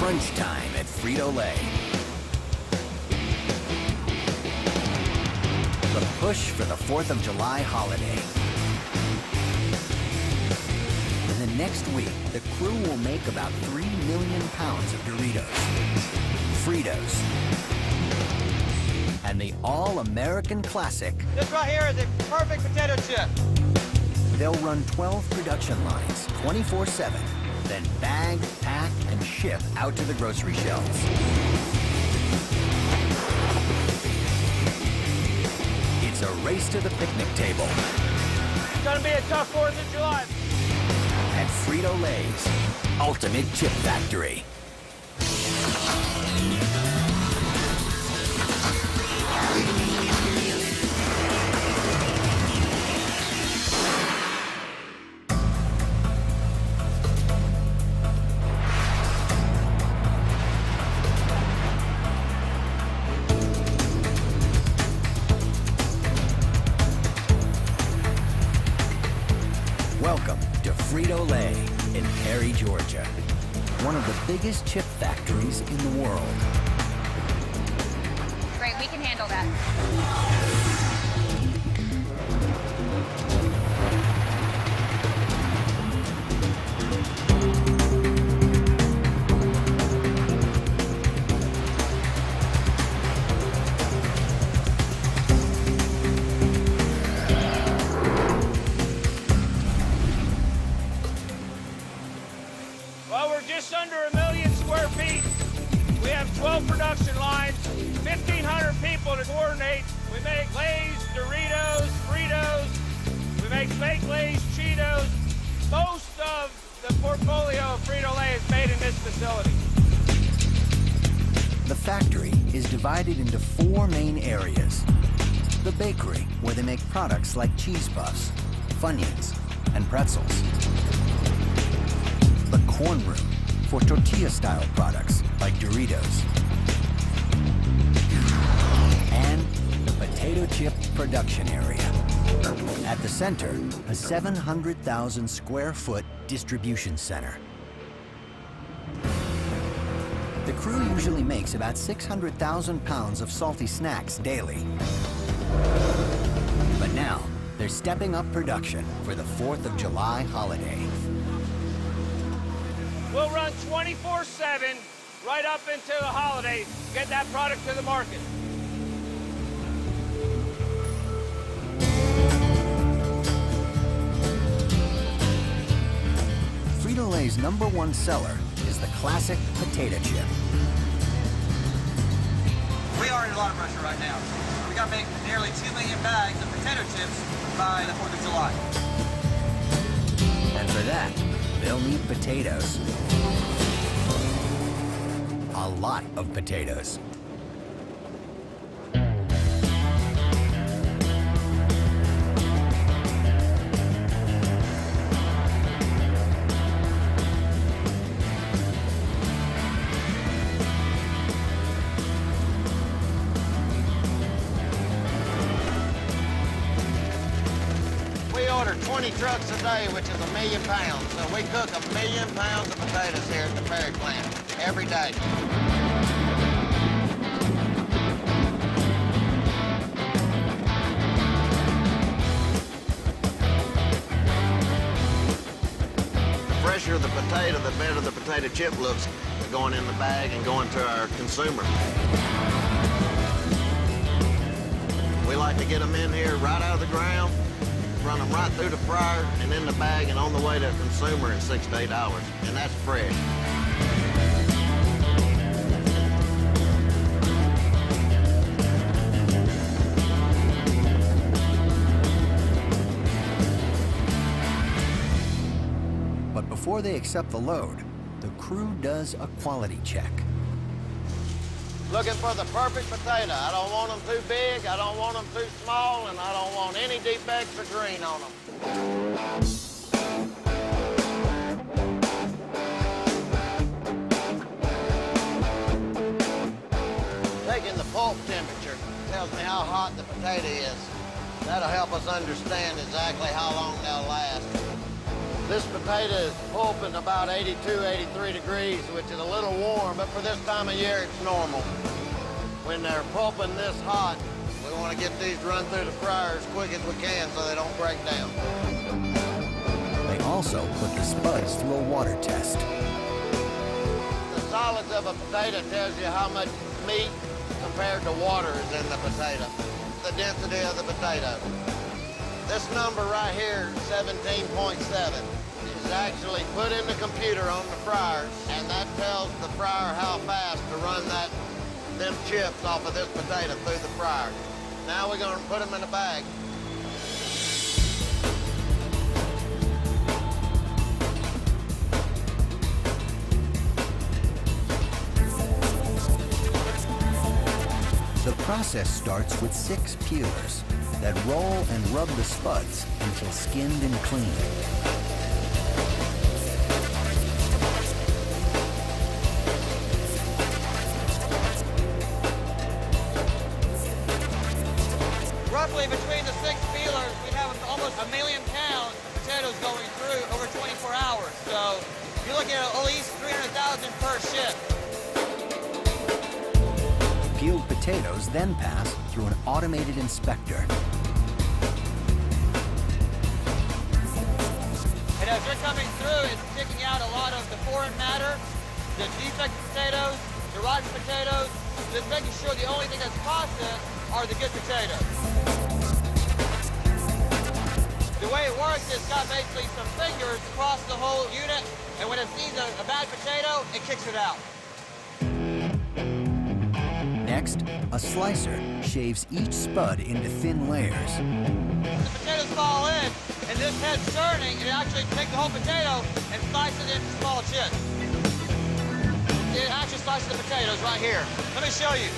crunch time at Frito-Lay. The push for the 4th of July holiday. And the next week, the crew will make about 3 million pounds of Doritos, Fritos, and the all-American classic. This right here is a perfect potato chip. They'll run 12 production lines, 24/7, then bag, pack, and ship out to the grocery shelves. It's a race to the picnic table. It's gonna be a tough 4th of July. At Frito-Lay's Ultimate Chip Factory. Welcome to Frito-Lay in Perry, Georgia. One of the biggest chip factories in the world. Great, we can handle that. Well, we're just under 1 million square feet. We have 12 production lines, 1,500 people to coordinate. We make Lay's, Doritos, Fritos. We make fake Lay's, Cheetos. Most of the portfolio of Frito-Lay is made in this facility. The factory is divided into 4 main areas. The bakery, where they make products like cheese puffs, Funyuns, and pretzels. The corn room, for tortilla-style products like Doritos. And the potato chip production area. At the center, a 700,000 square foot distribution center. The crew usually makes about 600,000 pounds of salty snacks daily. But now, they're stepping up production for the 4th of July holiday. We'll run 24/7 right up into the holidays to get that product to the market. Frito-Lay's #1 seller is the classic potato chip. We are in a lot of pressure right now. We got to make nearly 2 million bags of potato chips by the 4th of July. And for that, they'll need potatoes. A lot of potatoes. We order 20 trucks a day, which is 1 million pounds. So we cook 1 million pounds of potatoes here at the Perry plant every day. The fresher the potato, the better the potato chip looks going in the bag and going to our consumer. We like to get them in here right out of the ground, run them right through the fryer and in the bag and on the way to the consumer in 6 to 8 hours, and that's fresh. But before they accept the load, the crew does a quality check. Looking for the perfect potato. I don't want them too big, I don't want them too small, and I don't want any defects or green on them. Taking the pulp temperature tells me how hot the potato is. That'll help us understand exactly how long they'll last. This potato is pulping about 82, 83 degrees, which is a little warm, but for this time of year, it's normal. When they're pulping this hot, we want to get these run through the fryer as quick as we can so they don't break down. They also put the spuds through a water test. The solids of a potato tells you how much meat compared to water is in the potato, the density of the potato. This number right here, 17.7, is actually put in the computer on the fryer, and that tells the fryer how fast to run them chips off of this potato through the fryer. Now we're going to put them in a bag. The process starts with 6 peelers that roll and rub the spuds until skinned and clean. Roughly between the 6 peelers, we have almost 1 million pounds of potatoes going through over 24 hours. So you're looking at least 300,000 per shift. Peeled potatoes then pass through an automated inspector. And as they're coming through, it's picking out a lot of the foreign matter, the defect potatoes, the rotten potatoes, just making sure the only thing that's processed are the good potatoes. The way it works is it's got basically some fingers across the whole unit, and when it sees a bad potato, it kicks it out. Next, a slicer shaves each spud into thin layers. The potatoes fall in, and this head's turning, and it actually takes the whole potato and slices it into small chips. It actually slices the potatoes right here. Let me show you.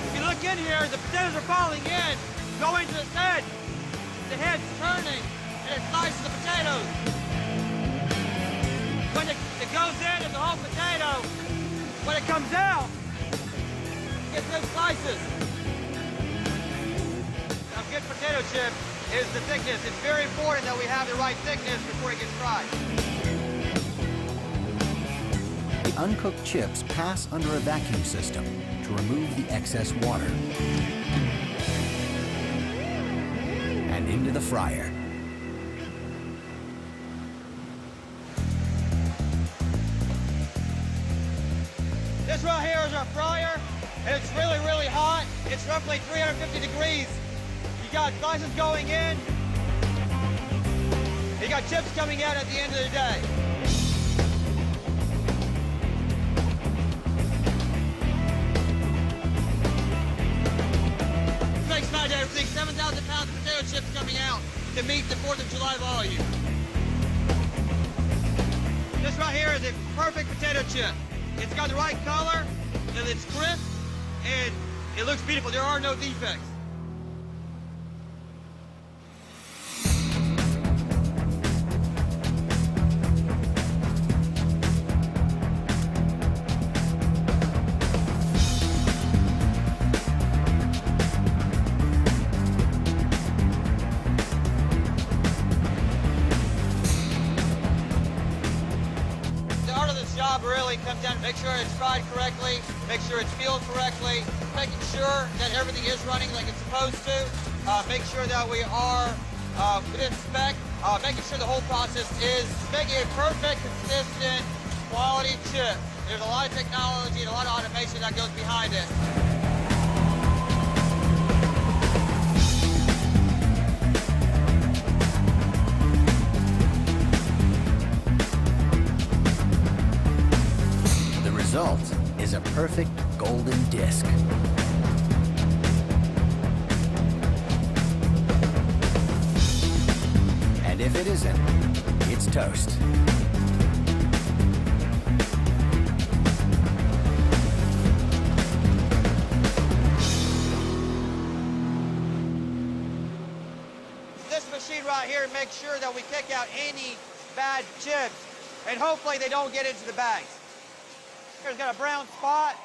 If you look in here, the potatoes are falling in, going to this head. The head's turning, and it slices the potatoes. When it goes into the whole potato, when it comes out, it gets big slices. A good potato chip is the thickness. It's very important that we have the right thickness before it gets fried. The uncooked chips pass under a vacuum system to remove the excess water. And into the fryer. This right here is our fryer, and it's really, really hot. It's roughly 350 degrees. You got slices going in. You got chips coming out at the end of the day. This makes my day. We're seeing 7,000 pounds of potato chips coming out to meet the 4th of July volume. This right here is a perfect potato chip. It's got the right color, and it's crisp, and it looks beautiful. There are no defects. Really comes down to make sure it's fried correctly, make sure it's peeled correctly, making sure that everything is running like it's supposed to, make sure that we are within spec, making sure the whole process is making a perfect, consistent, quality chip. There's a lot of technology and a lot of automation that goes behind it. The result is a perfect golden disc. And if it isn't, it's toast. This machine right here makes sure that we kick out any bad chips, and hopefully they don't get into the bags. Here's got a brown spot,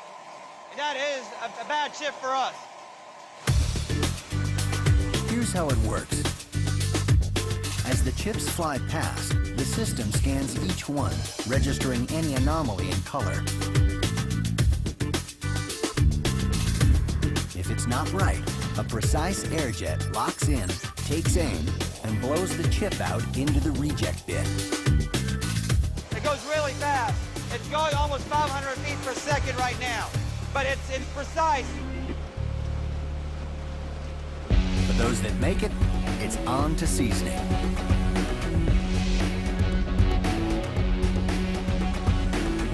and that is a bad chip for us. how it works. As the chips fly past, the system scans each one, registering any anomaly in color. If it's not right, a precise air jet locks in, takes aim, and blows the chip out into the reject bin. It goes really fast. It's going almost 500 feet per second right now, but it's precise. For those that make it, it's on to seasoning.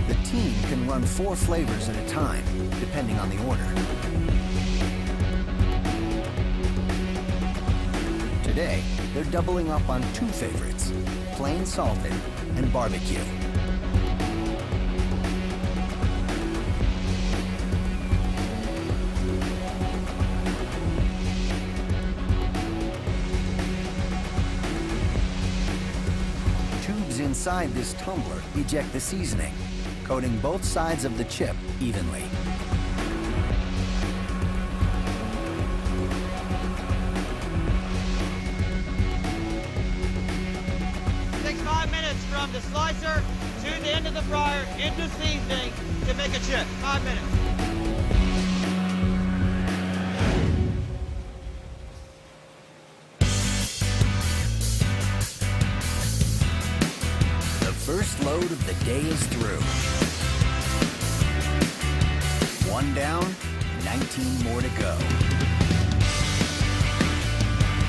The team can run 4 flavors at a time, depending on the order. Today, they're doubling up on 2 favorites, plain salted and barbecue. Tubes inside this tumbler eject the seasoning, coating both sides of the chip evenly. From the slicer to the end of the fryer into seasoning to make a chip. 5 minutes. The first load of the day is through. 1 down, 19 more to go.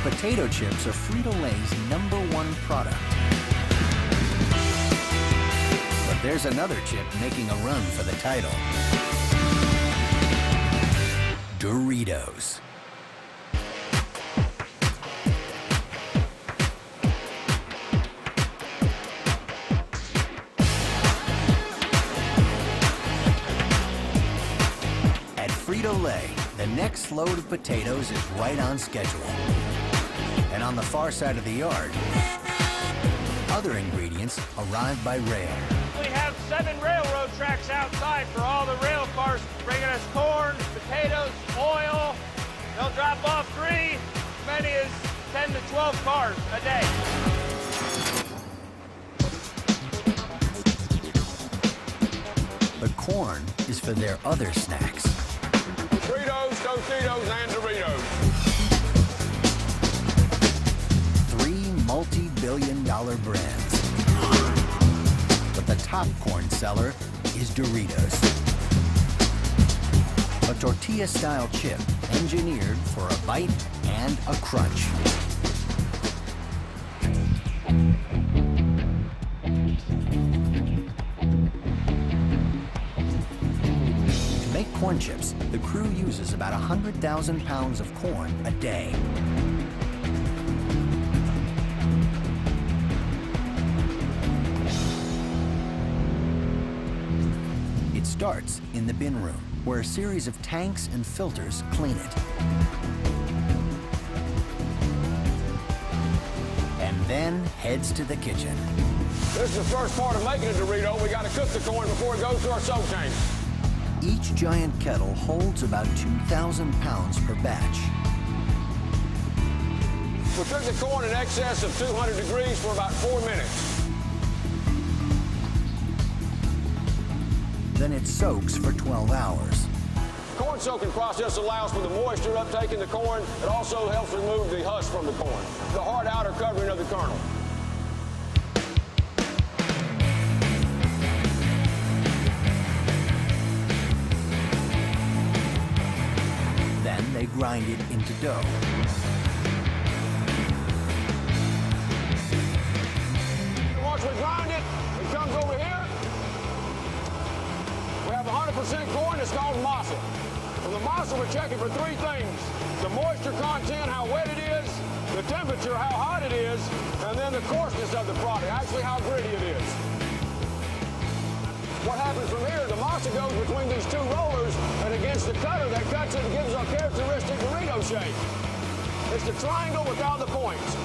Potato chips are Frito-Lay's #1 product. There's another chip making a run for the title. Doritos. At Frito-Lay, the next load of potatoes is right on schedule. And on the far side of the yard, other ingredients arrive by rail. We have 7 railroad tracks outside for all the rail cars bringing us corn, potatoes, oil. They'll drop off 3, as many as 10 to 12 cars a day. The corn is for their other snacks. Fritos, Tostitos, and Doritos. 3 multi-billion-dollar brands. But the top corn seller is Doritos. A tortilla-style chip engineered for a bite and a crunch. To make corn chips, the crew uses about 100,000 pounds of corn a day. It starts in the bin room, where a series of tanks and filters clean it. And then heads to the kitchen. This is the first part of making a Dorito. We got to cook the corn before it goes to our soak tank. Each giant kettle holds about 2,000 pounds per batch. We cook the corn in excess of 200 degrees for about 4 minutes. Then it soaks for 12 hours. The corn soaking process allows for the moisture uptake in the corn. It also helps remove the husk from the corn, the hard outer covering of the kernel. Then they grind it into dough. Once we grind it, it comes over here. We have 100% corn. It's called masa. From the masa, we're checking for 3 things: the moisture content, how wet it is, the temperature, how hot it is, and then the coarseness of the product, actually how gritty it is. What happens from here, the masa goes between these 2 rollers and against the cutter that cuts it and gives us our characteristic Dorito shape. It's the triangle without the points.